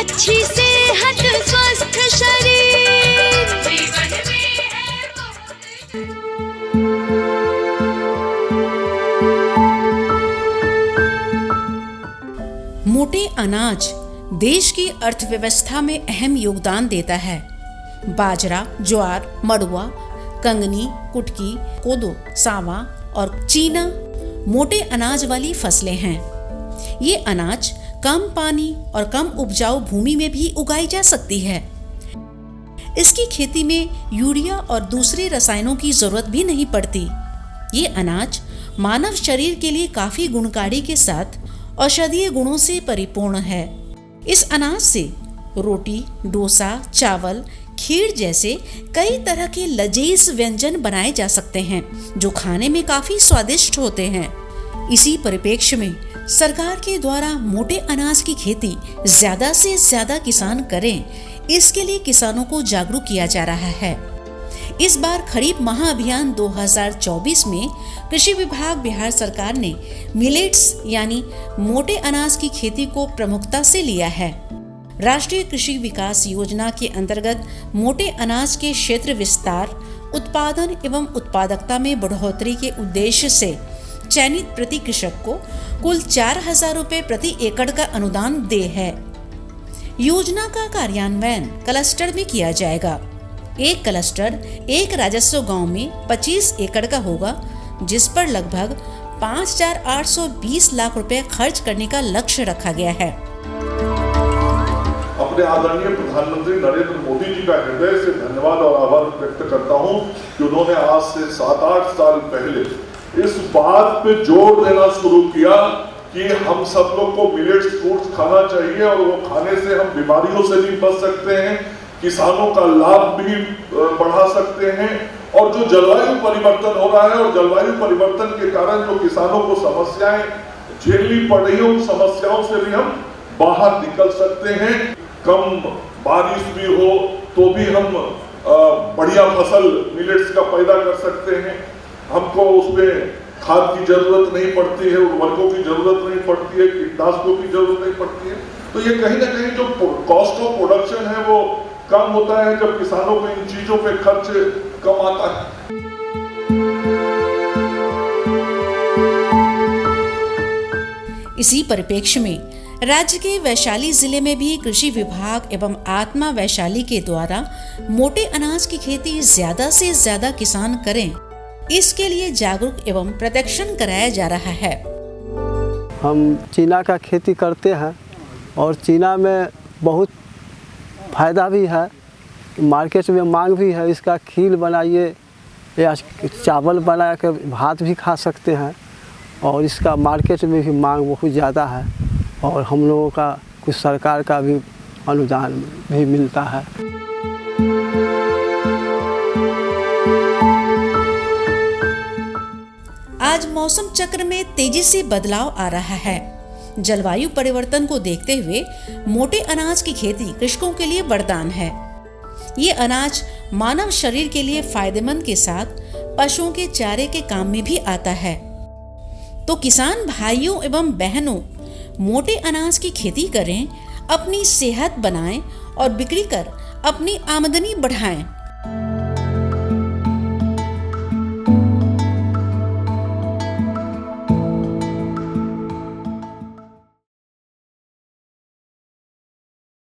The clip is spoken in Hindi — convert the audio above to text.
अच्छी सेहत स्वस्थ शरीर जीवन में है मोटे अनाज देश की अर्थव्यवस्था में अहम योगदान देता है। बाजरा, ज्वार, मड़ुआ, कंगनी, कुटकी, कोदो, सावा और चीना मोटे अनाज वाली फसलें हैं। ये अनाज कम पानी और कम उपजाऊ भूमि में भी उगाई जा सकती है। इसकी खेती में यूरिया और दूसरे रसायनों की जरूरत भी नहीं पड़ती। ये अनाज मानव शरीर के लिए काफी गुणकारी के साथ औषधीय गुणों से परिपूर्ण है। इस अनाज से रोटी, डोसा, चावल, खीर जैसे कई तरह के लजीज व्यंजन बनाए जा सकते हैं जो खाने में काफी स्वादिष्ट होते हैं। इसी परिप्रेक्ष्य में सरकार के द्वारा मोटे अनाज की खेती ज्यादा से ज्यादा किसान करें, इसके लिए किसानों को जागरूक किया जा रहा है। इस बार खरीफ महाअभियान 2024 में कृषि विभाग बिहार सरकार ने मिलेट्स यानी मोटे अनाज की खेती को प्रमुखता से लिया है। राष्ट्रीय कृषि विकास योजना के अंतर्गत मोटे अनाज के क्षेत्र विस्तार, उत्पादन एवं उत्पादकता में बढ़ोतरी के उद्देश्य से चयनित प्रति कृषक को कुल 4,000 रुपए प्रति एकड़ का अनुदान दे है। योजना का कार्यान्वयन क्लस्टर में किया जाएगा। एक क्लस्टर एक राजस्व गांव में 25 एकड़ का होगा, जिस पर लगभग 5,820 लाख रुपए खर्च करने का लक्ष्य रखा गया है। अपने आदरणीय प्रधानमंत्री नरेंद्र मोदी जी का हृदय से धन्यवाद और आभार व्यक्त करता हूं कि उन्होंने आज से 7-8 साल पहले इस बात पे जोर देना शुरू किया कि हम सब लोग को मिलेट्स फूड्स खाना चाहिए और वो खाने से हम बीमारियों से भी बच सकते हैं, किसानों का लाभ भी बढ़ा सकते हैं। और जो जलवायु परिवर्तन हो रहा है और जलवायु परिवर्तन के कारण जो किसानों को समस्याएं झेलनी पड़ रही है, उन समस्याओं से भी हम बाहर निकल सकते हैं। कम बारिश भी हो तो भी हम बढ़िया फसल मिलेट्स का पैदा कर सकते हैं। हमको उसमें खाद की जरूरत नहीं पड़ती है, उर्वरकों की जरूरत नहीं पड़ती है, कीटनाशकों की जरूरत नहीं पड़ती है। तो ये कहीं ना कहीं जो कॉस्ट ऑफ प्रोडक्शन है वो कम होता है जब किसानों को इन चीजों पे खर्च कम आता है। इसी परिप्रेक्ष्य में राज्य के वैशाली जिले में भी कृषि विभाग एवं आत्मा वैशाली के द्वारा मोटे अनाज की खेती ज्यादा से ज्यादा किसान करें, इसके लिए जागरूक एवं प्रशिक्षण कराया जा रहा है। हम चीना का खेती करते हैं और चीना में बहुत फायदा भी है, मार्केट में मांग भी है। इसका खीर बनाइए या चावल बना कर भात भी खा सकते हैं और इसका मार्केट में भी मांग बहुत ज़्यादा है और हम लोगों का कुछ सरकार का भी अनुदान भी मिलता है। आज मौसम चक्र में तेजी से बदलाव आ रहा है। जलवायु परिवर्तन को देखते हुए मोटे अनाज की खेती कृषकों के लिए वरदान है। ये अनाज मानव शरीर के लिए फायदेमंद के साथ पशुओं के चारे के काम में भी आता है। तो किसान भाइयों एवं बहनों, मोटे अनाज की खेती करें, अपनी सेहत बनाएं और बिक्री कर अपनी आमदनी बढ़ाएं।